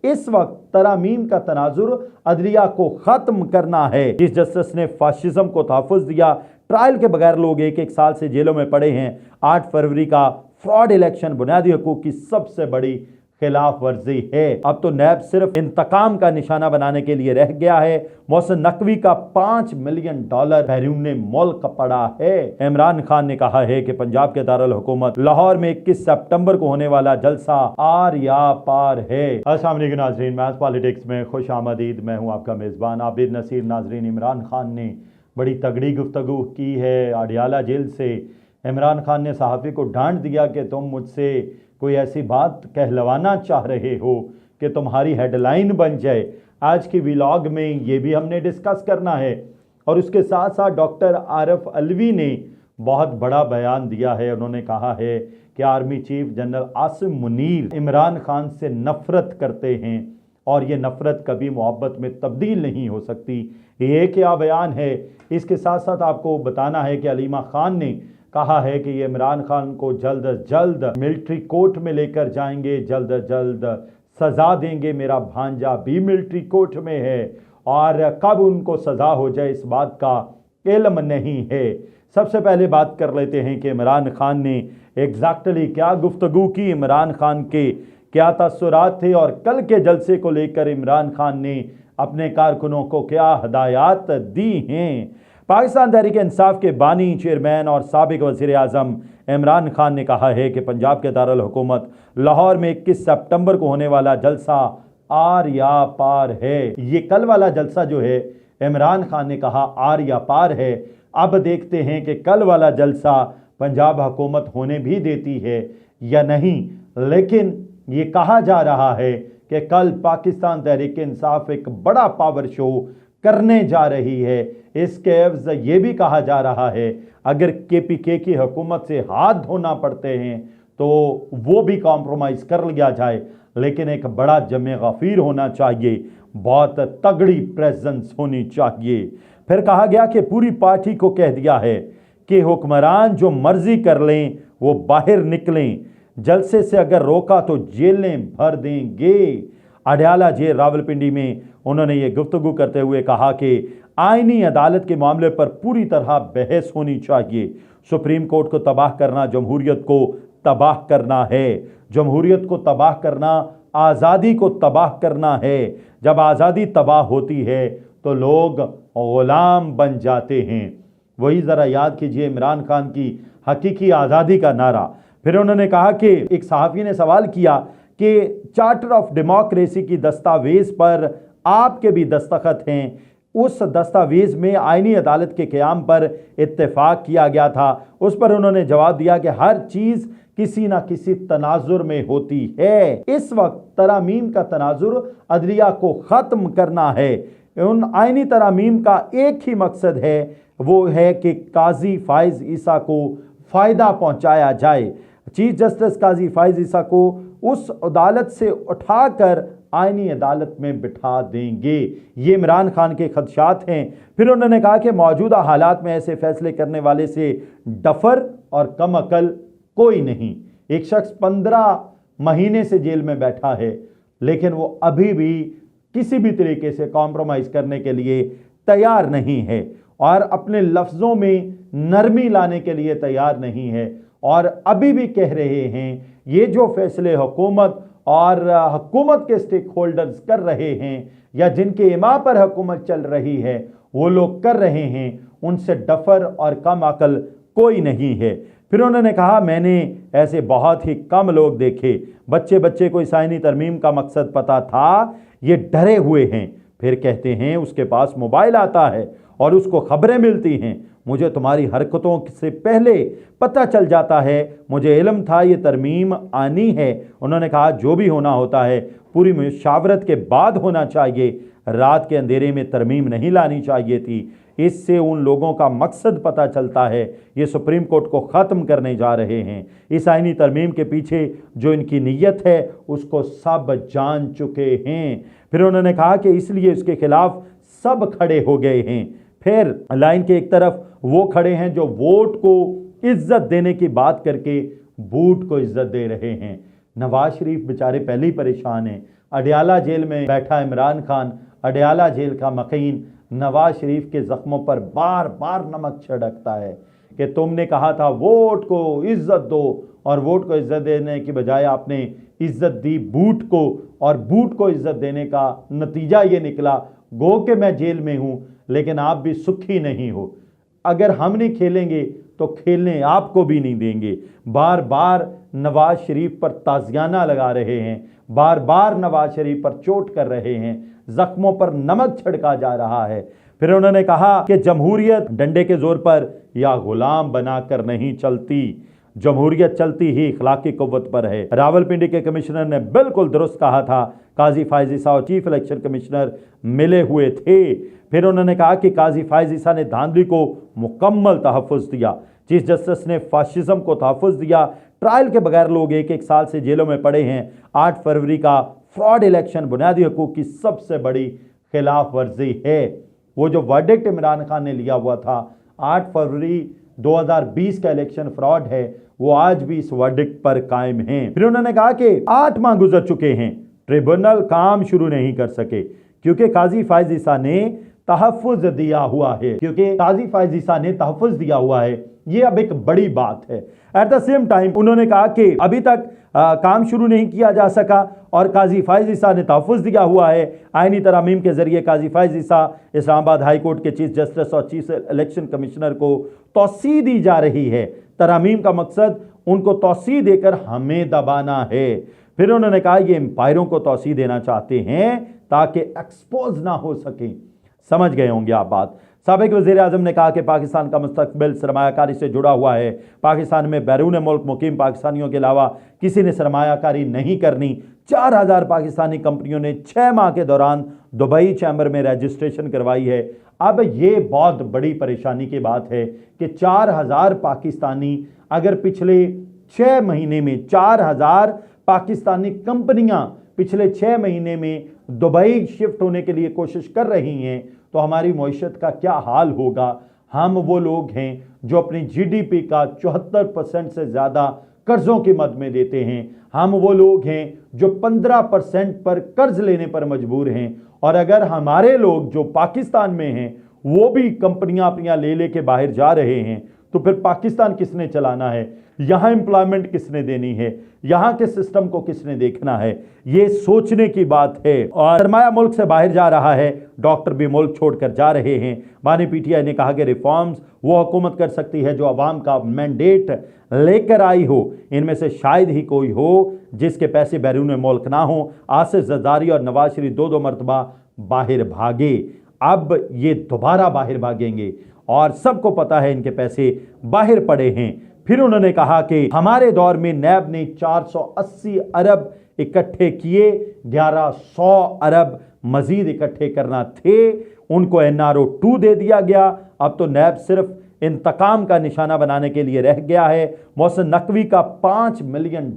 इस वक्त तरामीम का तनाजुर अदलिया को खत्म करना है। चीफ जस्टिस ने फाशिज्म को तहफ़्फ़ुज़ दिया। ट्रायल के बगैर लोग एक एक साल से जेलों में पड़े हैं। 8 फरवरी का फ्रॉड इलेक्शन बुनियादी हकूक़ की सबसे बड़ी खिलाफ वर्जी है। अब तो नैब सिर्फ इंतकाम का निशाना बनाने के लिए रह गया है। मोहसिन नकवी का $5 मिलियन बैरून मुल्क पड़ा है। इमरान खान ने कहा है कि पंजाब के दारुल हुकूमत लाहौर में 21 सितंबर को होने वाला जलसा आर या पार है। अस्सलाम वालेकुम नाज़रीन, मैथ पॉलिटिक्स में खुश आमदीद। मैं हूँ आपका मेज़बान आबिद नसीर। नाज़रीन, इमरान खान ने बड़ी तगड़ी गुफ्तगू की है अडियाला जेल से। इमरान खान ने सहाफ़ी को डांट दिया कि तुम मुझसे कोई ऐसी बात कहलवाना चाह रहे हो कि तुम्हारी हेडलाइन बन जाए। आज की व्लॉग में ये भी हमने डिस्कस करना है। और उसके साथ साथ डॉक्टर आरिफ अलवी ने बहुत बड़ा बयान दिया है। उन्होंने कहा है कि army chief general Asim Munir Imran Khan से नफ़रत करते हैं और ये नफ़रत कभी मोहब्बत में तब्दील नहीं हो सकती। ये क्या बयान है। इसके साथ साथ आपको बताना है कि अलीमा खान ने कहा है कि ये इमरान खान को जल्द अज जल्द मिलिट्री कोर्ट में लेकर जाएंगे, जल्द अज जल्द सज़ा देंगे। मेरा भांजा भी मिलिट्री कोर्ट में है और कब उनको सज़ा हो जाए इस बात का इल्म नहीं है। सबसे पहले बात कर लेते हैं कि इमरान खान ने एग्जैक्टली क्या गुफ्तगू की, इमरान खान के क्या तस्सुरात थे और कल के जलसे को लेकर इमरान खान ने अपने कारकुनों को क्या हदायत दी हैं। पाकिस्तान तहरीक इंसाफ के बानी, चेयरमैन और साबिक वज़ीर आज़म इमरान खान ने कहा है कि पंजाब के दारुल हुकूमत लाहौर में 21 सितंबर को होने वाला जलसा आर या पार है। ये कल वाला जलसा जो है इमरान खान ने कहा आर या पार है। अब देखते हैं कि कल वाला जलसा पंजाब हुकूमत होने भी देती है या नहीं। लेकिन ये कहा जा रहा है कि कल पाकिस्तान तहरीक इंसाफ एक बड़ा पावर शो करने जा रही है। इसके एवज़ ये भी कहा जा रहा है अगर KPK की हुकूमत से हाथ धोना पड़ते हैं तो वो भी कॉम्प्रोमाइज़ कर लिया जाए, लेकिन एक बड़ा जमे गफ़ीर होना चाहिए, बहुत तगड़ी प्रेजेंस होनी चाहिए। फिर कहा गया कि पूरी पार्टी को कह दिया है कि हुक्मरान जो मर्जी कर लें वो बाहर निकलें, जलसे से अगर रोका तो जेलें भर देंगे। अडियाला जेल रावलपिंडी में उन्होंने ये गुफ्तगू करते हुए कहा कि आईनी अदालत के मामले पर पूरी तरह बहस होनी चाहिए। सुप्रीम कोर्ट को तबाह करना जमहूरियत को तबाह करना है। जमहूरियत को तबाह करना आज़ादी को तबाह करना है। जब आज़ादी तबाह होती है तो लोग गुलाम बन जाते हैं। वही ज़रा याद कीजिए इमरान खान की हकीकी आज़ादी का नारा। फिर उन्होंने कहा कि एक सहाफ़ी ने सवाल किया कि चार्टर ऑफ डेमोक्रेसी की दस्तावेज़ पर आपके भी दस्तखत हैं, उस दस्तावेज़ में आईनी अदालत के क़याम पर इत्तेफाक किया गया था। उस पर उन्होंने जवाब दिया कि हर चीज़ किसी ना किसी तनाजुर में होती है। इस वक्त तरामीम का तनाजुर अदलिया को ख़त्म करना है। उन आईनी तरामीम का एक ही मकसद है, वो है कि काजी फ़ाइज़ ईसा को फ़ायदा पहुँचाया जाए। चीफ जस्टिस काजी फ़ाइज़ ईसा को उस अदालत से उठाकर आईनी अदालत में बिठा देंगे। ये इमरान खान के खदशात हैं। फिर उन्होंने कहा कि मौजूदा हालात में ऐसे फैसले करने वाले से डफर और कम अकल कोई नहीं। एक शख्स 15 महीने से जेल में बैठा है, लेकिन वो अभी भी किसी भी तरीके से कॉम्प्रोमाइज़ करने के लिए तैयार नहीं है और अपने लफ्ज़ों में नरमी लाने के लिए तैयार नहीं है और अभी भी कह रहे हैं ये जो फैसले हुकूमत और हुकूमत के स्टेक होल्डर्स कर रहे हैं या जिनके इमा पर हुकूमत चल रही है वो लोग कर रहे हैं, उनसे डफर और कम अकल कोई नहीं है। फिर उन्होंने कहा मैंने ऐसे बहुत ही कम लोग देखे, बच्चे बच्चे को इस आईनी तरमीम का मकसद पता था, ये डरे हुए हैं। फिर कहते हैं उसके पास मोबाइल आता है और उसको खबरें मिलती हैं, मुझे तुम्हारी हरकतों से पहले पता चल जाता है, मुझे इल्म था ये तरमीम आनी है। उन्होंने कहा जो भी होना होता है पूरी मुशावरत के बाद होना चाहिए, रात के अंधेरे में तरमीम नहीं लानी चाहिए थी। इससे उन लोगों का मकसद पता चलता है, ये सुप्रीम कोर्ट को ख़त्म करने जा रहे हैं। इस आईनी तरमीम के पीछे जो इनकी नीयत है उसको सब जान चुके हैं। फिर उन्होंने कहा कि इसलिए इसके खिलाफ सब खड़े हो गए हैं। फिर लाइन के एक तरफ वो खड़े हैं जो वोट को इज्जत देने की बात करके बूट को इज्जत दे रहे हैं। नवाज शरीफ बेचारे पहले ही परेशान हैं, अडयाला जेल में बैठा इमरान खान, अडयाला जेल का मकीन नवाज शरीफ के जख्मों पर बार बार नमक छिड़कता है कि तुमने कहा था वोट को इज्जत दो, और वोट को इज्जत देने की बजाय आपने इज्जत दी बूट को, और बूट को इज्जत देने का नतीजा ये निकला गो कि मैं जेल में हूं, लेकिन आप भी सुखी नहीं हो। अगर हम नहीं खेलेंगे तो खेलने आपको भी नहीं देंगे। बार बार नवाज शरीफ पर ताजियाना लगा रहे हैं, बार बार नवाज शरीफ पर चोट कर रहे हैं, जख्मों पर नमक छिड़का जा रहा है। फिर उन्होंने कहा कि जमहूरियत डंडे के जोर पर या गुलाम बनाकर नहीं चलती, जमहूरियत चलती ही इखलाकी कुव्वत पर है। रावलपिंडी के कमिश्नर ने बिल्कुल दुरुस्त कहा था। काजी फायज ईसा और चीफ इलेक्शन कमिश्नर मिले हुए थे। फिर उन्होंने कहा कि काजी फायज ईसा ने धांधली को मुकम्मल तहफ़्फ़ुज़ दिया। चीफ जस्टिस ने फाशिज्म को तहफ़्फ़ुज़ दिया। ट्रायल के बगैर लोग एक एक साल से जेलों में पड़े हैं। 8 फरवरी का फ्रॉड इलेक्शन बुनियादी हकूक़ की सबसे बड़ी खिलाफ वर्जी है। वो जो वर्डिक्ट इमरान खान ने लिया हुआ था 8 फरवरी 2020 का इलेक्शन फ्रॉड है, वो आज भी इस वर्डिक्ट पर कायम हैं। फिर उन्होंने कहा कि 8 माह गुजर चुके हैं, ट्रिब्यूनल काम शुरू नहीं कर सके क्योंकि काजी फायज ईसा ने तहफ़्फ़ुज़ दिया हुआ है, ये अब एक बड़ी बात है। एट द सेम टाइम उन्होंने कहा कि अभी तक काम शुरू नहीं किया जा सका और काजी फायज ईसा ने तहफ़्फ़ुज़ दिया हुआ है। आईनी तरमीम के जरिए काजी फायज ईसा इस्लामाबाद हाई कोर्ट के चीफ जस्टिस और चीफ इलेक्शन कमिश्नर को तौसीह दी जा रही है। तरमीम का मकसद उनको तौसीह देकर हमें दबाना है। फिर उन्होंने कहा ये एम्पायरों को तौसीह देना चाहते हैं ताकि एक्सपोज ना हो सके। समझ गए होंगे आप बात। साबिक वज़ीर आज़म ने कहा कि पाकिस्तान का मुस्तकबिल सरमायाकारी से जुड़ा हुआ है। पाकिस्तान में बैरून मुल्क मुकीम पाकिस्तानियों के अलावा किसी ने सरमायाकारी नहीं करनी। 4000 पाकिस्तानी कंपनियों ने 6 माह के दौरान दुबई चैम्बर में रजिस्ट्रेशन करवाई है। अब ये बहुत बड़ी परेशानी की बात है कि 4000 पाकिस्तानी अगर पिछले 6 महीने में 4000 पाकिस्तानी कंपनियां पिछले 6 महीने में दुबई शिफ्ट होने के लिए कोशिश कर रही हैं तो हमारी मईशत का क्या हाल होगा। हम वो लोग हैं जो अपनी जीडीपी का 74% से ज़्यादा कर्ज़ों की मद में देते हैं। हम वो लोग हैं जो 15% पर कर्ज लेने पर मजबूर हैं। और अगर हमारे लोग जो पाकिस्तान में हैं वो भी कंपनियां अपनियां ले के बाहर जा रहे हैं तो फिर पाकिस्तान किसने चलाना है, यहाँ एम्प्लॉयमेंट किसने देनी है, यहाँ के सिस्टम को किसने देखना है, ये सोचने की बात है। और सरमाया मुल्क से बाहर जा रहा है, डॉक्टर भी मुल्क छोड़कर जा रहे हैं। बानी पीटीआई ने कहा कि रिफॉर्म्स वो हुकूमत कर सकती है जो अवाम का मैंडेट लेकर आई हो। इनमें से शायद ही कोई हो जिसके पैसे बैरून मुल्क ना हो। आसिफ जरदारी और नवाज शरीफ 2-2 मरतबा बाहर भागे, अब ये दोबारा बाहर भागेंगे और सबको पता है इनके पैसे बाहर पड़े हैं। फिर उन्होंने कहा कि हमारे दौर में नैब ने 480 अरब इकट्ठे किए, 1100 अरब मजीद इकट्ठे करना थे, उनको NRO 2 दे दिया गया। अब तो नैब सिर्फ इंतकाम का निशाना बनाने के लिए रह गया है। मोहसिन नकवी का $5 मिलियन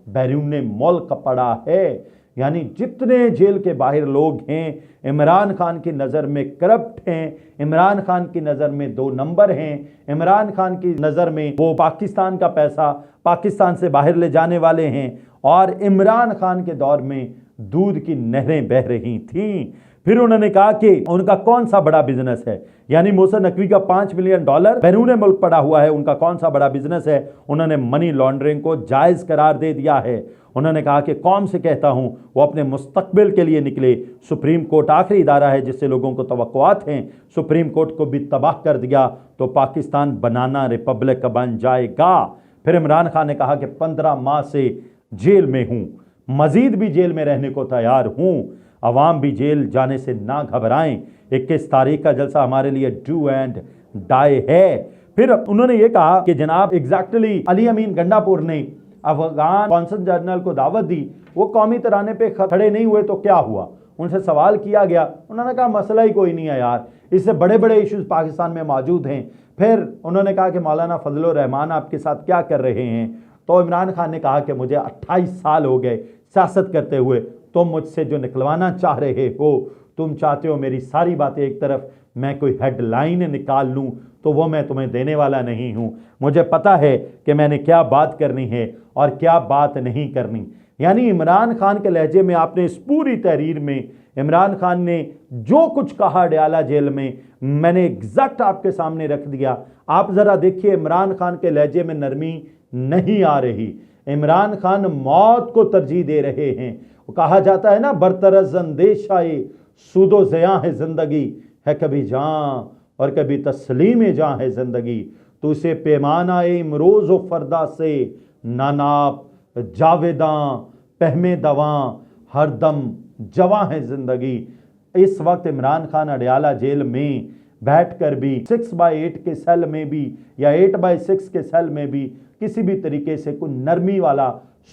बैरून मुल्क पड़ा है। यानी जितने जेल के बाहर लोग हैं इमरान खान की नज़र में करप्ट हैं, इमरान खान की नज़र में 2 नंबर हैं, इमरान खान की नज़र में वो पाकिस्तान का पैसा पाकिस्तान से बाहर ले जाने वाले हैं और इमरान खान के दौर में दूध की नहरें बह रही थीं। फिर उन्होंने कहा कि उनका कौन सा बड़ा बिजनेस है, यानी मोहसिन नकवी का $5 मिलियन बैरून मुल्क पड़ा हुआ है, उनका कौन सा बड़ा बिजनेस है। उन्होंने मनी लॉन्ड्रिंग को जायज़ करार दे दिया है। उन्होंने कहा कि कौम से कहता हूं वो अपने मुस्तकबिल के लिए निकले। सुप्रीम कोर्ट आखिरी इदारा है जिससे लोगों को तवक्कुआत हैं। सुप्रीम कोर्ट को भी तबाह कर दिया तो पाकिस्तान बनाना रिपब्लिक बन जाएगा। फिर इमरान खान ने कहा कि 15 माह से जेल में हूं, मजीद भी जेल में रहने को तैयार हूं, अवाम भी जेल जाने से ना घबराएं। 21 तारीख का जलसा हमारे लिए डू एंड डाई है। फिर उन्होंने ये कहा कि जनाब एग्जैक्टली अली अमीन गंडापुर ने अफगान कौंसल जनरल को दावत दी, वो कौमी तराने पे खड़े नहीं हुए तो क्या हुआ। उनसे सवाल किया गया, उन्होंने कहा मसला ही कोई नहीं है यार, इससे बड़े बड़े इश्यूज पाकिस्तान में मौजूद हैं। फिर उन्होंने कहा कि मौलाना फजलुर रहमान आपके साथ क्या कर रहे हैं। तो इमरान खान ने कहा कि मुझे 28 साल हो गए सियासत करते हुए, तुम मुझसे जो निकलवाना चाह रहे हो, तुम चाहते हो मेरी सारी बातें एक तरफ, मैं कोई हेडलाइन निकाल लूं तो वो मैं तुम्हें देने वाला नहीं हूं। मुझे पता है कि मैंने क्या बात करनी है और क्या बात नहीं करनी। यानी इमरान खान के लहजे में आपने इस पूरी तहरीर में इमरान खान ने जो कुछ कहा अडयाला जेल में, मैंने एग्जैक्ट आपके सामने रख दिया। आप जरा देखिए, इमरान खान के लहजे में नरमी नहीं आ रही। इमरान खान मौत को तरजीह दे रहे हैं। कहा जाता है ना, बरतरज अंदेशाए सूदो ज़िया है जिंदगी, है कभी जान और कभी तस्लीम जान है जिंदगी। तो उसे पैमाना इमरोज व फरदा से नानाप जावेदां पहमे दवां हरदम जवां है जिंदगी। इस वक्त इमरान खान अडयाला जेल में बैठकर भी 6x8 के सेल में भी या 8x6 के सेल में भी किसी भी तरीके से कोई नरमी वाला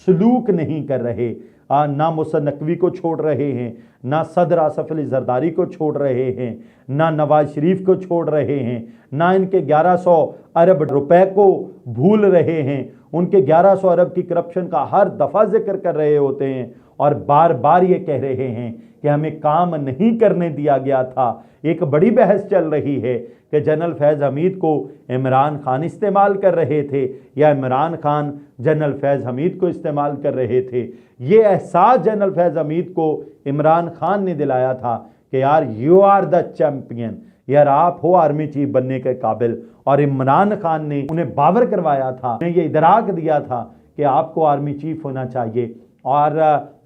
सलूक नहीं कर रहे। ना मुहसिन नकवी को छोड़ रहे हैं, ना सदर आसफ अली जरदारी को छोड़ रहे हैं, ना नवाज शरीफ को छोड़ रहे हैं, ना इनके 1100 अरब रुपए को भूल रहे हैं। उनके 1100 अरब की करप्शन का हर दफ़ा जिक्र कर रहे होते हैं और बार बार ये कह रहे हैं कि हमें काम नहीं करने दिया गया था। एक बड़ी बहस चल रही है कि जनरल फैज़ हमीद को इमरान खान इस्तेमाल कर रहे थे या इमरान खान जनरल फैज़ हमीद को इस्तेमाल कर रहे थे। ये एहसास जनरल फैज़ हमीद को इमरान खान ने दिलाया था कि यार यू आर द चैंपियन, यार आप हो आर्मी चीफ बनने के काबिल। और इमरान खान ने उन्हें बावर करवाया था, उन्हें ये इदराक दिया था कि आपको आर्मी चीफ होना चाहिए। और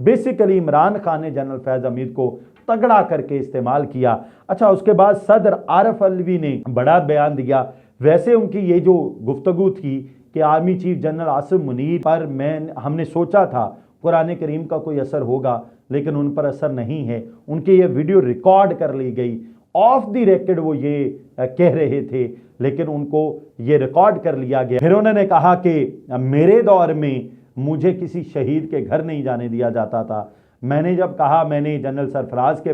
बेसिकली इमरान खान ने जनरल फैज़ हमीद को तगड़ा करके इस्तेमाल किया। अच्छा, उसके बाद सदर आरिफ अलवी ने बड़ा बयान दिया। वैसे उनकी ये जो गुफ्तगू थी कि army chief general Asim Munir पर हमने सोचा था कुरान करीम का कोई असर होगा, लेकिन उन पर असर नहीं है। उनकी ये वीडियो रिकॉर्ड कर ली गई, ऑफ द रिकॉर्ड वो ये कह रहे थे, लेकिन उनको ये रिकॉर्ड कर लिया गया। फिर उन्होंने कहा कि मेरे दौर में मुझे किसी शहीद के घर नहीं जाने दिया जाता था। मैंने जब कहा मैंने जनरल सरफराज के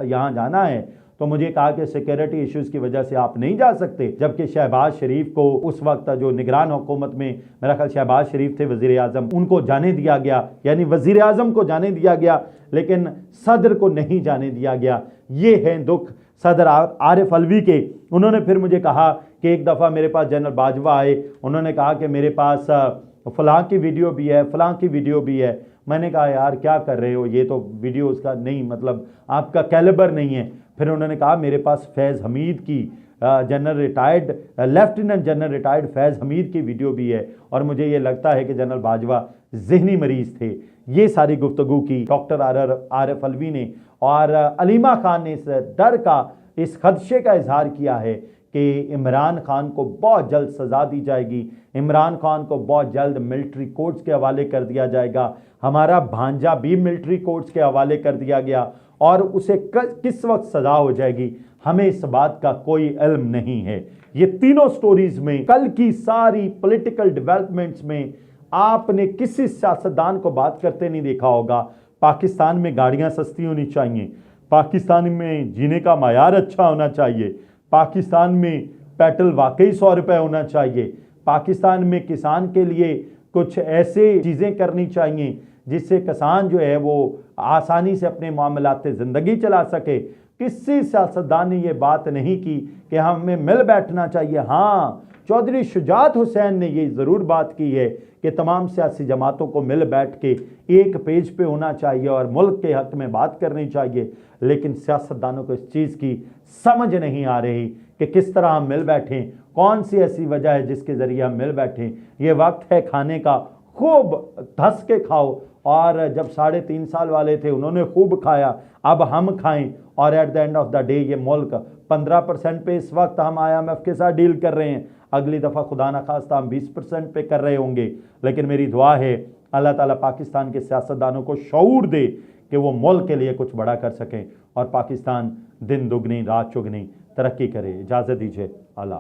यहाँ जाना है तो मुझे कहा कि सिक्योरिटी इश्यूज़ की वजह से आप नहीं जा सकते, जबकि शहबाज शरीफ को उस वक्त जो निगरान हुकूमत में मेरा ख्याल शहबाज शरीफ थे वज़ीर आज़म, उनको जाने दिया गया, यानी वज़ीर आज़म को जाने दिया गया लेकिन सदर को नहीं जाने दिया गया। ये है दुख सदर आरिफ अलवी के। उन्होंने फिर मुझे कहा कि एक दफ़ा मेरे पास जनरल बाजवा आए, उन्होंने कहा कि मेरे पास फ़लाँ की वीडियो भी है, फ़लाँ की वीडियो भी है। मैंने कहा यार क्या कर रहे हो, ये तो वीडियो उसका नहीं, मतलब आपका कैलिबर नहीं है। फिर उन्होंने कहा मेरे पास फैज़ हमीद की general retired lieutenant general retired Faiz Hameed की वीडियो भी है और मुझे ये लगता है कि जनरल बाजवा जहनी मरीज़ थे। ये सारी गुफ्तगू की डॉक्टर आरिफ अलवी ने। और अलीमा खान ने इस डर का, इस खदशे का इजहार किया है कि इमरान खान को बहुत जल्द सज़ा दी जाएगी, इमरान खान को बहुत जल्द मिलिट्री कोर्ट्स के हवाले कर दिया जाएगा। हमारा भांजा भी मिलिट्री कोर्ट्स के हवाले कर दिया गया और उसे किस वक्त सज़ा हो जाएगी हमें इस बात का कोई इल्म नहीं है। ये तीनों स्टोरीज में, कल की सारी पॉलिटिकल डेवलपमेंट्स में आपने किसी सियासतदान को बात करते नहीं देखा होगा। पाकिस्तान में गाड़ियाँ सस्ती होनी चाहिए, पाकिस्तान में जीने का मायार अच्छा होना चाहिए, पाकिस्तान में पेट्रोल वाकई 100 रुपये होना चाहिए, पाकिस्तान में किसान के लिए कुछ ऐसे चीज़ें करनी चाहिए जिससे किसान जो है वो आसानी से अपने मामलाते ज़िंदगी चला सके। किसी सियासतदान ने ये बात नहीं की कि हमें मिल बैठना चाहिए। हाँ, चौधरी शुजात हुसैन ने ये ज़रूर बात की है कि तमाम सियासी जमातों को मिल बैठ के एक पेज पे होना चाहिए और मुल्क के हक़ में बात करनी चाहिए। लेकिन सियासतदानों को इस चीज़ की समझ नहीं आ रही कि किस तरह हम मिल बैठें, कौन सी ऐसी वजह है जिसके ज़रिए हम मिल बैठें। ये वक्त है खाने का, खूब धस के खाओ। और जब 3.5 साल वाले थे उन्होंने खूब खाया, अब हम खाएं। और at the end of the day ये मुल्क 15% पे इस वक्त हम IMF के साथ डील कर रहे हैं, अगली दफ़ा खुदा न खास्ता हम 20% पे कर रहे होंगे। लेकिन मेरी दुआ है अल्लाह ताला पाकिस्तान के सियासतदानों को शऊर दे कि वो मुल्क के लिए कुछ बड़ा कर सकें और पाकिस्तान दिन दुगनी रात चुगनी तरक्की करे। इजाज़त दीजिए। अल्लाह।